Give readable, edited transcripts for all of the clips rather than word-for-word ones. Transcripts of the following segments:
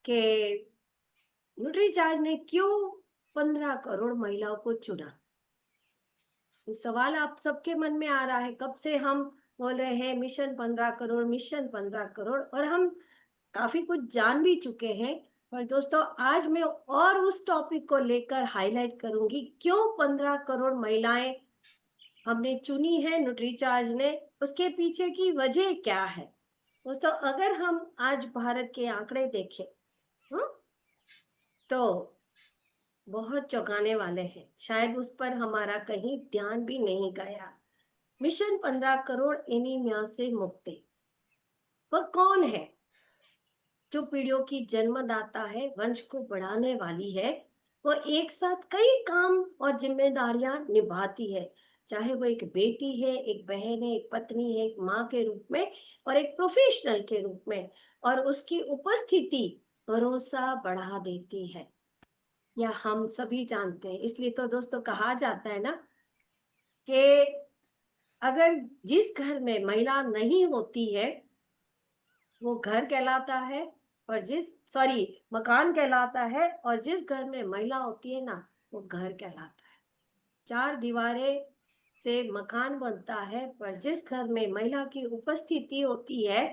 कि न्यूट्रीचार्ज ने क्यों 15 करोड़ महिलाओं को चुना। ये सवाल आप सबके मन में आ रहा है, कब से हम बोल रहे हैं मिशन 15 करोड़, मिशन 15 करोड़, और हम काफी कुछ जान भी चुके हैं। पर दोस्तों, आज मैं और उस टॉपिक को लेकर हाईलाइट करूंगी, क्यों 15 करोड़ महिलाएं हमने चुनी है न्यूट्रीचार्ज ने, उसके पीछे की वजह क्या है। दोस्तों, अगर हम आज भारत के आंकड़े देखें, हम्म, तो बहुत चौंकाने वाले हैं। शायद उस पर हमारा कहीं ध्यान भी नहीं गया। मिशन 15 करोड़ एनीमिया से मुक्ति, वह कौन है जो पीढ़ियों की जन्मदाता है, वंश को बढ़ाने वाली है। वो एक साथ कई काम और जिम्मेदारियां निभाती है, चाहे वो एक बेटी है, एक बहन है, एक पत्नी है, एक माँ के रूप में और एक प्रोफेशनल के रूप में। और उसकी उपस्थिति भरोसा बढ़ा देती है, या हम सभी जानते हैं। इसलिए तो दोस्तों कहा जाता है ना कि अगर जिस घर में महिला नहीं होती है वो घर कहलाता है, और जिस सॉरी मकान कहलाता है, और जिस घर में महिला होती है ना, वो घर कहलाता है। चार दीवारें से मकान बनता है, पर जिस घर में महिला की उपस्थिति होती है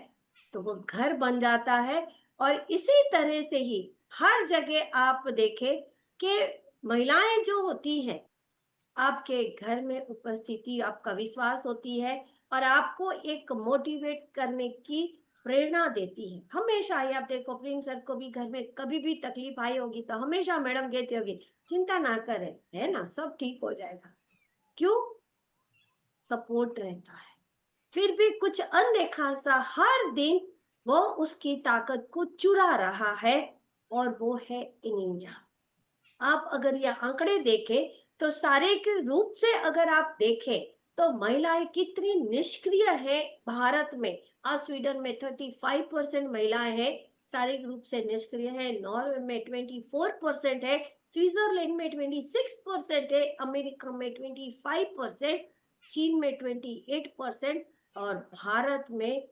तो वो घर बन जाता है। और इसी तरह से ही हर जगह आप देखें कि महिलाएं जो होती हैं, आपके घर में उपस्थिति आपका विश्वास होती है, और आपको एक मोटिवेट करने की प्रेरणा देती है। हमेशा ये आप देखो, प्रिंस सर को भी घर में कभी भी तकलीफ आई होगी तो हमेशा मैडम कहती होगी, चिंता ना करें, है ना, सब ठीक हो जाएगा। क्यों? सपोर्ट रहता है। फिर भी कुछ अनदेखा सा हर दिन वो उसकी ताकत को चुरा रहा है, और वो है एनीमिया। आप अगर ये आंकड़े देखें तो शारीरिक रूप से अगर आप देखें तो महिलाएं कितनी निष्क्रिय है भारत में। आज स्वीडन में 35% महिलाएं हैं शारीरिक रूप से निष्क्रिय है, नॉर्वे में 24% है, स्विट्जरलैंड में 26% है, अमेरिका में 25%, चीन में 28%, और भारत में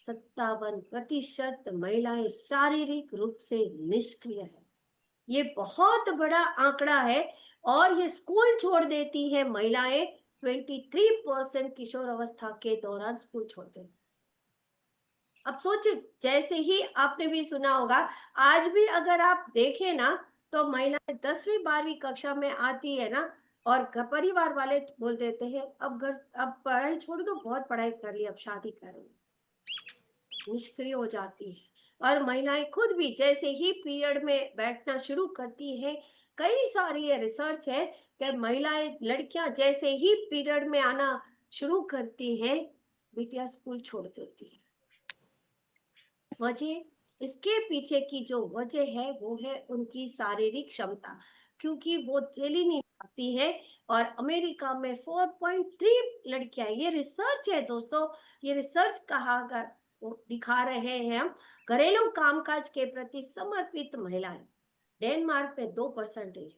57% महिलाएं शारीरिक रूप से निष्क्रिय है। ये बहुत बड़ा आंकड़ा है। और ये स्कूल छोड़ देती है महिलाएं, 23% किशोर अवस्था के दौरान स्कूल छोड़ देती। अब सोचिए, जैसे ही आपने भी सुना होगा, आज भी अगर आप देखें ना, तो महिलाएं 10वीं 12वीं कक्षा में आती है ना, और परिवार वाले बोल देते हैं अब घर, अब पढ़ाई छोड़ दो, बहुत पढ़ाई कर ली, अब शादी करेंगे। निष्क्रिय हो जाती है। और महिलाएं खुद भी जैसे ही पीरियड में बैठना शुरू करती है, कई सारी ये रिसर्च है कि महिलाएं, लड़कियां जैसे ही पीरियड में आना शुरू करती हैं, बिटिया स्कूल छोड़ देती है। वजह, इसके पीछे की जो वजह है वो है उनकी शारीरिक क्षमता, क्योंकि वो चली नहीं पाती है। और अमेरिका में 4.3 लड़कियां, ये रिसर्च है दोस्तों, ये रिसर्च कहा वो दिखा रहे हैं हम, घरेलू कामकाज के प्रति समर्पित महिलाएं। डेनमार्क में 2% है,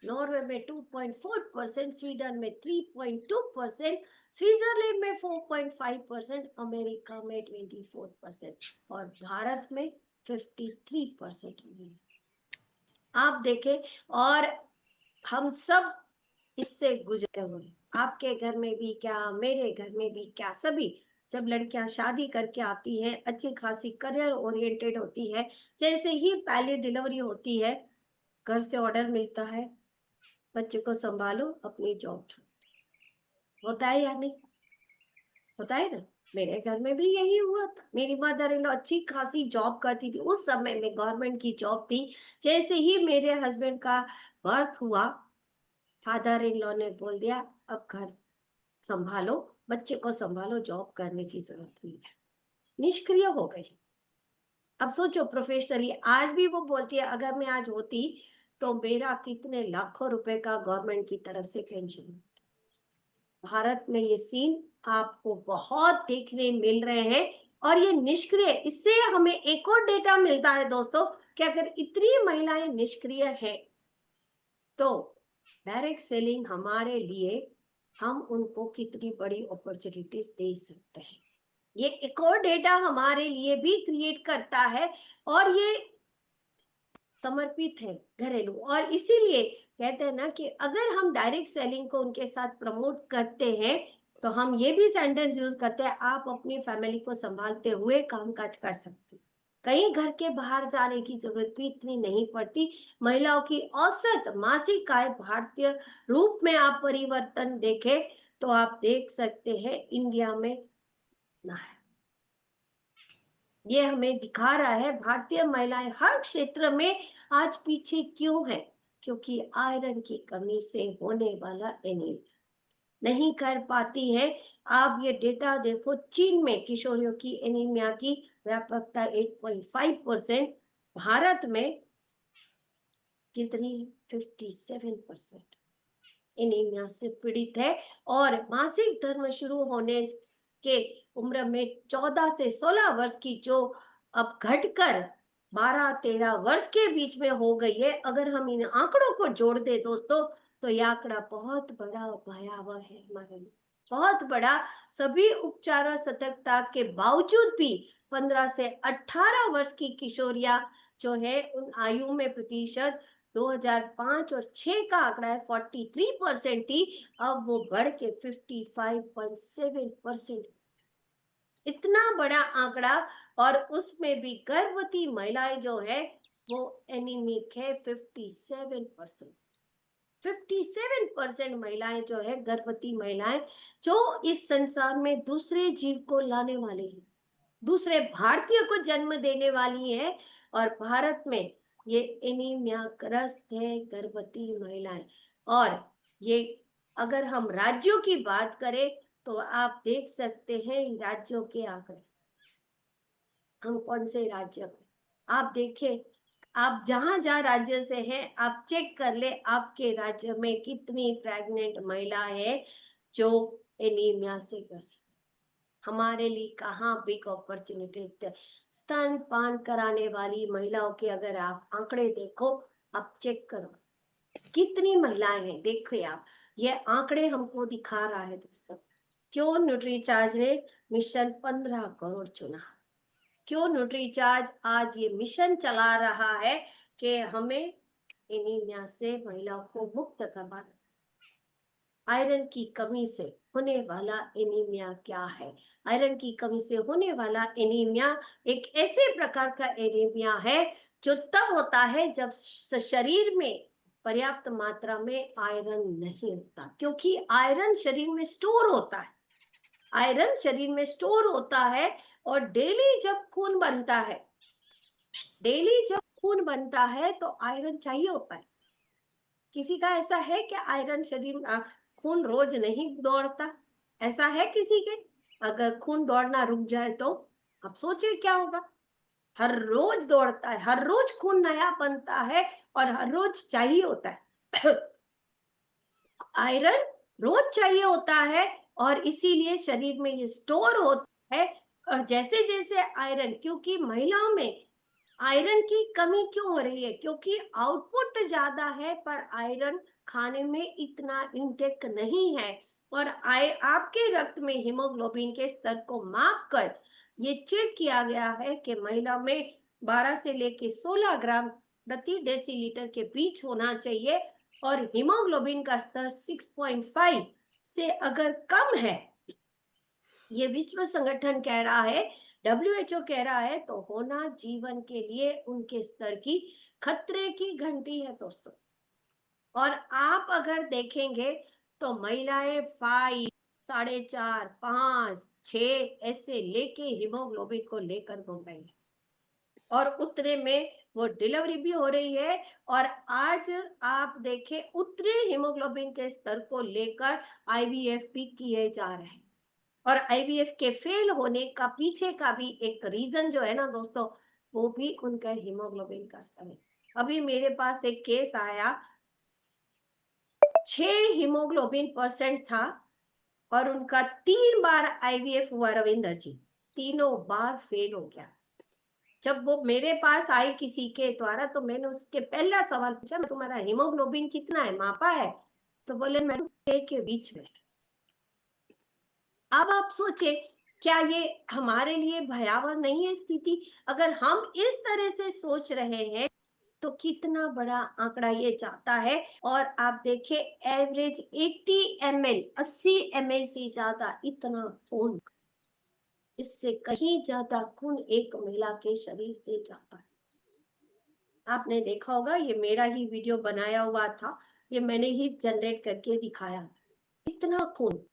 नॉर्वे में 2.4%, स्वीडन में 3.2%, स्विट्जरलैंड में 4.5%, अमेरिका में 24%, और भारत में 53% में। आप देखें, और हम सब इससे गुजरे हुए हैं। आपके घर में भी क्या, मेरे घर में भी क्या, सभी जब लड़कियां शादी करके आती हैं, अच्छी खासी करियर ओरिएंटेड होती है, जैसे ही पहली डिलीवरी होती है, घर से ऑर्डर मिलता है, बच्चे को संभालो, अपनी जॉब छोड़ो। होता है या नहीं? होता है ना। मेरे घर में भी यही हुआ था। मेरी मदर इन लॉ अच्छी खासी जॉब करती थी, उस समय में गवर्नमेंट की जॉब थी। जैसे ही मेरे हस्बैंड का बर्थ हुआ, फादर इन लॉ ने बोल दिया, अब घर संभालो, बच्चे को संभालो, जॉब करने की जरूरत नहीं है। निष्क्रिय हो गई। अब सोचो, प्रोफेशनली आज भी वो बोलती है, अगर मैं आज होती तो मेरा कितने लाखों रुपए का गवर्नमेंट की तरफ से पेंशन। भारत में ये सीन आपको बहुत देखने मिल रहे हैं। और ये निष्क्रिय, इससे हमें एक और डेटा मिलता है दोस्तों, कि अगर इतनी महिलाएं निष्क्रिय है तो डायरेक्ट सेलिंग हमारे लिए, हम उनको कितनी बड़ी अपॉर्चुनिटीज दे सकते हैं। ये एक और डेटा हमारे लिए भी क्रिएट करता है। और ये समर्पित है घरेलू। और इसीलिए कहते हैं ना कि अगर हम डायरेक्ट सेलिंग को उनके साथ प्रमोट करते हैं, तो हम ये भी सेंटेंस यूज करते हैं, आप अपनी फैमिली को संभालते हुए कामकाज कर सकते हैं। कहीं घर के बाहर जाने की जरूरत भी इतनी नहीं पड़ती। महिलाओं की औसत मासिक आय भारतीय रूप में आप परिवर्तन देखें तो आप देख सकते हैं इंडिया में ना है। ये हमें दिखा रहा है भारतीय महिलाएं हर क्षेत्र में आज पीछे क्यों है, क्योंकि आयरन की कमी से होने वाला एनीमिया नहीं कर पाती है। आप ये डेटा देखो, चीन में किशोरियों की एनीमिया की व्यापकता 8.5%, भारत में कितनी 57% एनीमिया से पीड़ित है। और मासिक धर्म शुरू होने के उम्र में 14 से 16 वर्ष की जो अब घटकर 12-13 वर्ष के बीच में हो गई है, अगर हम इन आंकड़ों को जोड़ दे दोस्तों, तो यह आंकड़ा बहुत बड़ा भयावह है हमारे लिए, बहुत बड़ा। सभी उपचार और सतर्कता के बावजूद भी 15 से 18 वर्ष की किशोरियां जो है उन आयु में प्रतिशत 2005 और 6 का आंकड़ा है 43% थी, अब वो बढ़ के 55.7%। इतना बड़ा आंकड़ा। और उसमें भी गर्भवती महिलाएं जो है वो एनीमिक है 57%। 57% महिलाएं जो है गर्भवती महिलाएं जो इस संसार में दूसरे जीव को लाने वाली है, दूसरे भारतीय को जन्म देने वाली है। और भारत में ये एनीमिया ग्रस्त है गर्भवती महिलाएं। और ये अगर हम राज्यों की बात करें तो आप देख सकते हैं इन राज्यों के आंकड़े, हम कौन से राज्य में, आप देखें, आप जहां जहां राज्य से हैं आप चेक कर ले आपके राज्य में कितनी प्रेग्नेंट महिला है जो एनीमिया से ग्रसित। हमारे लिए कहाँ बिग अपॉर्चुनिटीज। स्तनपान कराने वाली महिलाओं के अगर आप आंकड़े देखो, आप चेक करो कितनी महिलाएं हैं, देखिए आप, ये आंकड़े हमको दिखा रहा है दोस्तों। क्यों न्यूट्रीचार्ज ने मिशन 15 करोड़ चुना, क्यों न्यूट्रीचार्ज आज ये मिशन चला रहा है कि हमें एनीमिया से महिलाओं को मुक्त करवा। आयरन की कमी से होने वाला एनीमिया क्या है? आयरन की कमी से होने वाला एनीमिया एक ऐसे प्रकार का एनीमिया है जो तब होता है जब शरीर में पर्याप्त मात्रा में आयरन नहीं होता, क्योंकि आयरन शरीर में स्टोर होता है, आयरन शरीर में स्टोर होता है। और डेली जब खून बनता है, डेली जब खून बनता है तो आयरन चाहिए होता है। किसी का ऐसा है कि आयरन शरीर खून रोज नहीं दौड़ता, ऐसा है किसी के? अगर खून दौड़ना रुक जाए तो आप सोचिए क्या होगा। हर रोज दौड़ता है, हर रोज खून नया बनता है और हर रोज चाहिए होता है। आयरन रोज चाहिए होता है और इसीलिए शरीर में ये स्टोर होता है। और जैसे जैसे आयरन, क्योंकि महिलाओं में आयरन की कमी क्यों हो रही है, क्योंकि आउटपुट ज्यादा है पर आयरन खाने में इतना इंटेक नहीं है। और आपके रक्त में हीमोग्लोबिन के स्तर को माप कर ये चेक किया गया है कि महिला में 12 से लेके 16 ग्राम प्रति डेसीलीटर के बीच होना चाहिए। और हीमोग्लोबिन का स्तर 6.5 से अगर कम है, ये विश्व संगठन कह रहा है, डब्ल्यूएचओ कह रहा है, तो होना जीवन के लिए उनके स्तर की खतरे की घंटी है दोस्तों। और आप अगर देखेंगे तो महिलाएं 5, 4.5, 5, 6 ऐसे लेके हीमोग्लोबिन को लेकर घूम रही है और उतने में वो डिलीवरी भी हो रही है। और आज आप देखें उतने हीमोग्लोबिन के स्तर को लेकर आईवीएफ भी किए जा रहे हैं। और आईवीएफ के फेल होने का पीछे का भी एक रीजन जो है ना दोस्तों, वो भी उनका हीमोग्लोबिन का स्तर है। अभी मेरे पास एक केस आया, 6 हीमोग्लोबिन परसेंट था और उनका 3 बार आईवीएफ हुआ रविंदर जी, तीनों बार फेल हो गया। जब वो मेरे पास आई किसी के द्वारा तो मैंने उसके पहला सवाल पूछा, तुम्हारा हीमोग्लोबिन कितना है, मापा है? तो बोले मैडम 6 के बीच में। अब आप सोचे, क्या ये हमारे लिए भयावह नहीं है स्थिति? अगर हम इस तरह से सोच रहे हैं तो कितना बड़ा आंकड़ा ये जाता है। और आप देखिए एवरेज 80 ml 80 ml से ज्यादा इतना खून, इससे कहीं ज्यादा खून एक महिला के शरीर से जाता है। आपने देखा होगा, ये मेरा ही वीडियो बनाया हुआ था, ये मैंने ही जनरेट करके दिखाया। इतना खून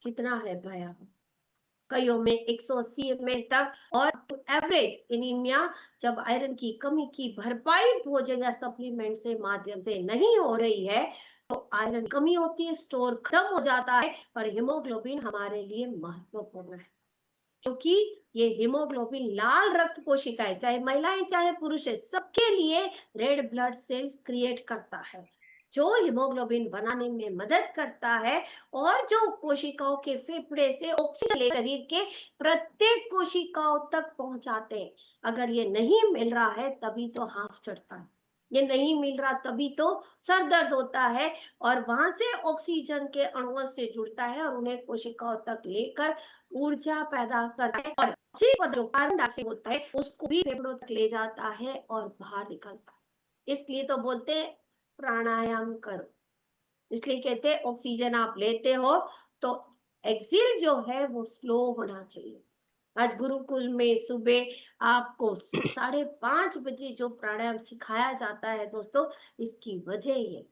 कितना है भयावह, कईयों में 180 ml तक। और एवरेज एनीमिया जब आयरन की कमी की भरपाई भोजन या सप्लीमेंट से माध्यम से नहीं हो रही है, तो आयरन कमी होती है, स्टोर खत्म हो जाता है, और हीमोग्लोबिन हमारे लिए महत्वपूर्ण है, क्योंकि ये हीमोग्लोबिन लाल रक्त कोशिकाएं, चाहे महिलाएं चाहे पुरुष है, सबके लिए रेड ब्लड सेल्स क्रिएट करता है, जो हीमोग्लोबिन बनाने में मदद करता है, और जो कोशिकाओं के फेफड़े से ऑक्सीजन शरीर के प्रत्येक कोशिकाओं तक पहुंचाते हैं। अगर ये नहीं मिल रहा है तभी तो हाफ चढ़ता है, ये नहीं मिल रहा तभी तो सर दर्द होता है, और वहां से ऑक्सीजन के अणुओं से जुड़ता है और उन्हें कोशिकाओं तक लेकर ऊर्जा पैदा करता है, और जो कार्बन डाइऑक्साइड होता है उसको भी फेफड़ों तक ले जाता है और बाहर निकलता है। इसलिए तो बोलते हैं प्राणायाम करो, इसलिए कहते हैं ऑक्सीजन आप लेते हो तो एक्सेल जो है वो स्लो होना चाहिए। आज गुरुकुल में सुबह आपको 5:30 बजे जो प्राणायाम सिखाया जाता है दोस्तों, इसकी वजह ये,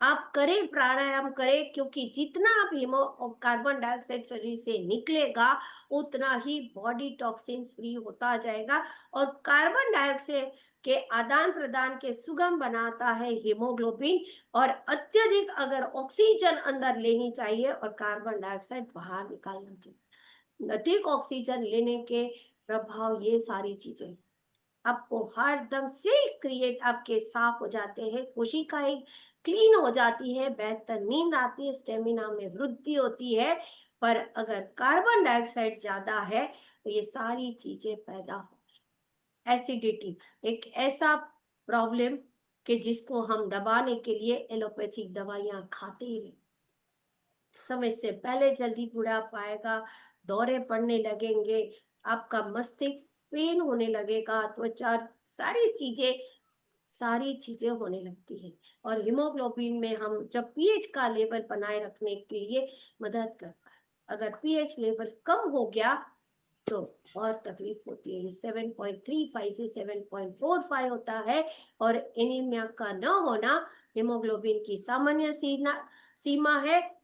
आप करें प्राणायाम करें, क्योंकि जितना आप हीमो कार्बन डाइऑक्साइड शरीर से निकलेगा उतना ही बॉडी टॉक्सिन्स फ्री होता जाएगा, और कार्बन डाइऑक्साइड के आदान प्रदान के सुगम बनाता है हीमोग्लोबिन, और अत्यधिक अगर ऑक्सीजन अंदर लेनी चाहिए और कार्बन डाइऑक्साइड बाहर निकालना चाहिए। अधिक ऑक्सीजन लेने के प्रभाव ये सारी चीजें, आपको हर दम सेल्स क्रिएट आपके साफ हो जाते हैं, कोशिकाएं क्लीन हो जाती है, बेहतर नींद आती है, स्टेमिना में वृद्धि होती है। पर अगर कार्बन डाइऑक्साइड ज्यादा है तो ये सारी चीजें पैदा हो, एसिडिटी एक ऐसा प्रॉब्लम कि जिसको हम दबाने के लिए एलोपैथिक दवाइयां खाते ही रहे, समय से पहले जल्दी बुढ़ापा आएगा, दौरे पड़ने लगेंगे, आपका मस्तिष्क पेन होने लगेगा, त्वचा, सारी चीजें होने लगती है। और हीमोग्लोबिन में हम जब पीएच का लेवल बनाए रखने के लिए मदद करता है, अगर पीएच लेवल कम हो गया तो और तकलीफ होती है। 7.35 से 7.45 होता है, और एनीमिया का न होना हीमोग्लोबिन की सामान्य सीमा है।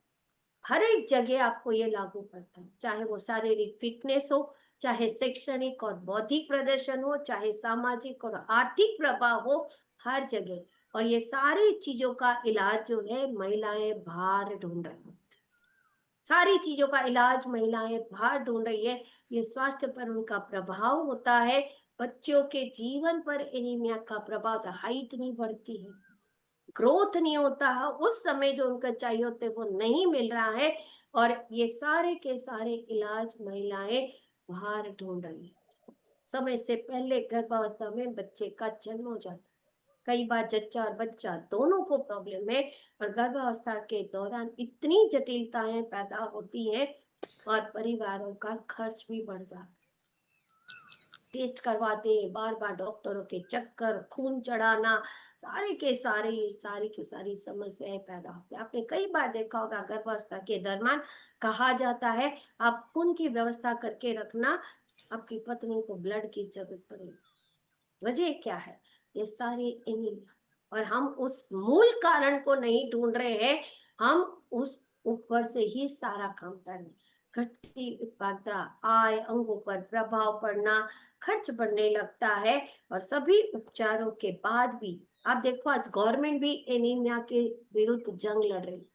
हर एक जगह आपको ये लागू पड़ता है, चाहे वो शारीरिक फिटनेस हो, चाहे शैक्षणिक और बौद्धिक प्रदर्शन हो, चाहे सामाजिक और आर्थिक प्रभाव हो, हर जगह। और ये सारी चीजों का इलाज जो है महिलाएं बाहर ढूंढ रही हैं, सारी चीजों का इलाज महिलाएं बाहर ढूंढ रही है। ये स्वास्थ्य पर उनका प्रभाव होता है, बच्चों के जीवन पर एनीमिया का प्रभाव, हाइट नहीं बढ़ती है, ग्रोथ नहीं होता है, उस समय जो उनको चाहिए होते वो नहीं मिल रहा है, और ये सारे के सारे इलाज महिलाएं बाहर ढूंढ रही है। समय से पहले गर्भावस्था में बच्चे का जन्म हो जाता है, कई बार जच्चा और बच्चा दोनों को प्रॉब्लम है, और गर्भावस्था के दौरान इतनी जटिलताएं पैदा होती हैं, और परिवारों का खर्च भी बढ़ जाता है, टेस्ट करवाते हैं, बार बार डॉक्टरों के चक्कर, खून चढ़ाना, सारे के सारे सारी की सारी समस्याएं पैदा होती है। आपने कई बार देखा होगा गर्भावस्था के दौरान कहा जाता है आप खून की व्यवस्था करके रखना, आपकी पत्नी को ब्लड की जरूरत पड़ेगी। वजह क्या है? ये सारे एनीमिया, और हम उस मूल कारण को नहीं ढूंढ रहे हैं, हम उस ऊपर से ही सारा काम कर रहे हैं। घटती उत्पादकता, आय, अंगों पर प्रभाव पड़ना, खर्च बढ़ने लगता है, और सभी उपचारों के बाद भी आप देखो आज गवर्नमेंट भी एनीमिया के विरुद्ध जंग लड़ रही है।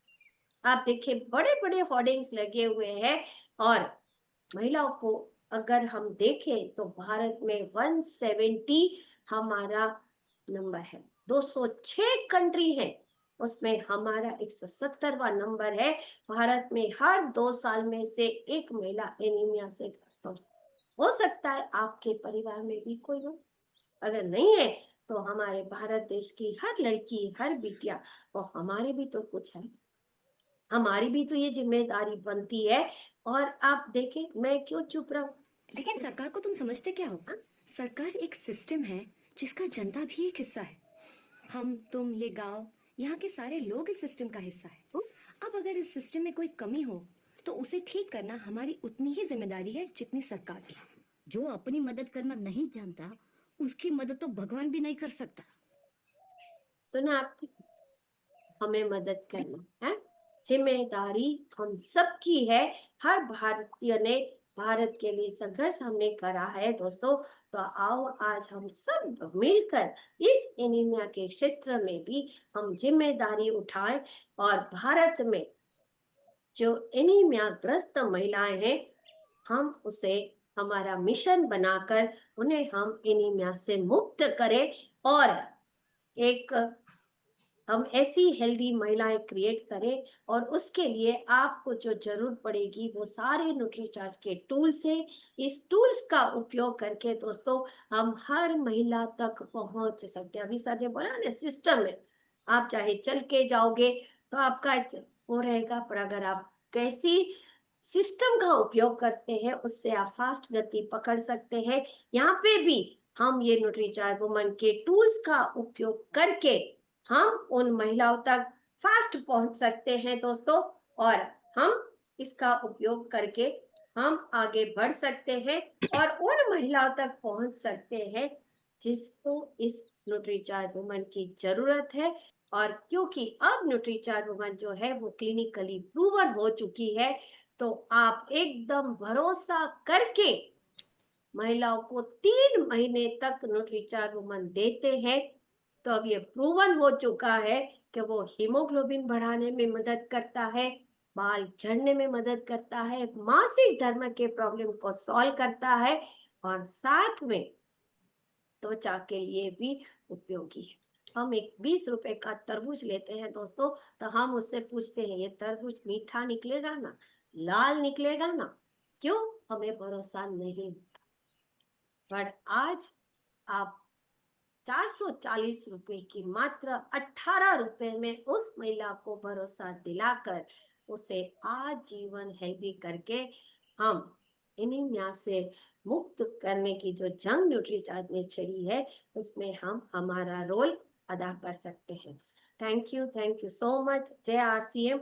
आप देखिए बड़े बड़े होर्डिंग्स लगे हुए हैं, और महिलाओं को अगर हम देखें तो भारत में 170 हमारा नंबर है, 206 कंट्री है उसमें हमारा 170वां नंबर है। भारत में हर 2 साल में से एक महिला एनीमिया से ग्रस्त हो सकता है आपके परिवार में भी कोई हो, अगर नहीं है तो हमारे भारत देश की हर लड़की हर बिटिया, वो हमारे भी तो कुछ है, हमारी भी तो ये जिम्मेदारी बनती है। और आप देखें मैं क्यों चुप रहा हूं? लेकिन सरकार को तुम समझते क्या हो? हाँ? सरकार एक सिस्टम है जिसका जनता भी एक हिस्सा है। हम, तुम, ये गांव, यहाँ के सारे लोग इस सिस्टम का हिस्सा है। अब अगर इस सिस्टम में कोई कमी हो तो उसे ठीक करना हमारी उतनी ही जिम्मेदारी है जितनी सरकार की। जो अपनी मदद करना नहीं जानता उसकी मदद तो भगवान भी नहीं कर सकता। सुना आपने? हमें मदद करना है, जिम्मेदारी हम सबकी है। हर भारतीय ने भारत के लिए संघर्ष हमने करा है दोस्तों। तो आओ आज हम सब मिलकर इस एनीमिया के क्षेत्र में भी हम जिम्मेदारी उठाएं और भारत में जो एनीमिया ग्रस्त महिलाएं हैं, हम उसे हमारा मिशन बनाकर उन्हें हम एनीमिया से मुक्त करें। और एक हम ऐसी हेल्दी महिलाएं क्रिएट करें। और उसके लिए आपको जो जरूरत पड़ेगी वो सारे न्यूट्रीचार्ज के टूल्स हैं। इस टूल्स का उपयोग करके दोस्तों हम हर महिला तक पहुंच सकते हैं। अभी सर ने बोला ना सिस्टम है, आप चाहे चल के जाओगे तो आपका वो रहेगा, पर अगर आप कैसी सिस्टम का उपयोग करते हैं उससे आप फास्ट गति पकड़ सकते हैं। यहाँ पे भी हम ये न्यूट्रीचार्ज वुमन के टूल्स का उपयोग करके हम उन महिलाओं तक फास्ट पहुंच सकते हैं दोस्तों। और हम इसका उपयोग करके हम आगे बढ़ सकते हैं और उन महिलाओं तक पहुंच सकते हैं जिसको इस न्यूट्रीचार्ज वुमन की जरूरत है। और क्योंकि अब न्यूट्रीचार्ज वुमन जो है वो क्लिनिकली प्रूवन हो चुकी है, तो आप एकदम भरोसा करके महिलाओं को 3 महीने तक न्यूट्रीचार्ज वुमन देते हैं। तो अब ये प्रूवन हो चुका है कि वो हीमोग्लोबिन बढ़ाने में मदद करता है, बाल झड़ने में मदद करता है, मासिक धर्म के प्रॉब्लम को सॉल्व करता है और साथ में त्वचा के लिए भी उपयोगी है। हम एक 20 रुपए का तरबूज लेते हैं दोस्तों, तो हम उससे पूछते हैं ये तरबूज मीठा निकलेगा ना, लाल निकलेगा ना? क्यों? हमें भरोसा नहीं। पर आज आप 440 रुपए की मात्र 18 रुपए में उस महिला को भरोसा दिलाकर उसे आजीवन हेल्दी करके हम एनीमिया से मुक्त करने की जो जंग न्यूट्रीचार्ज ने छड़ी है उसमें हम हमारा रोल अदा कर सकते हैं। Thank you so much. जय आरसीएम।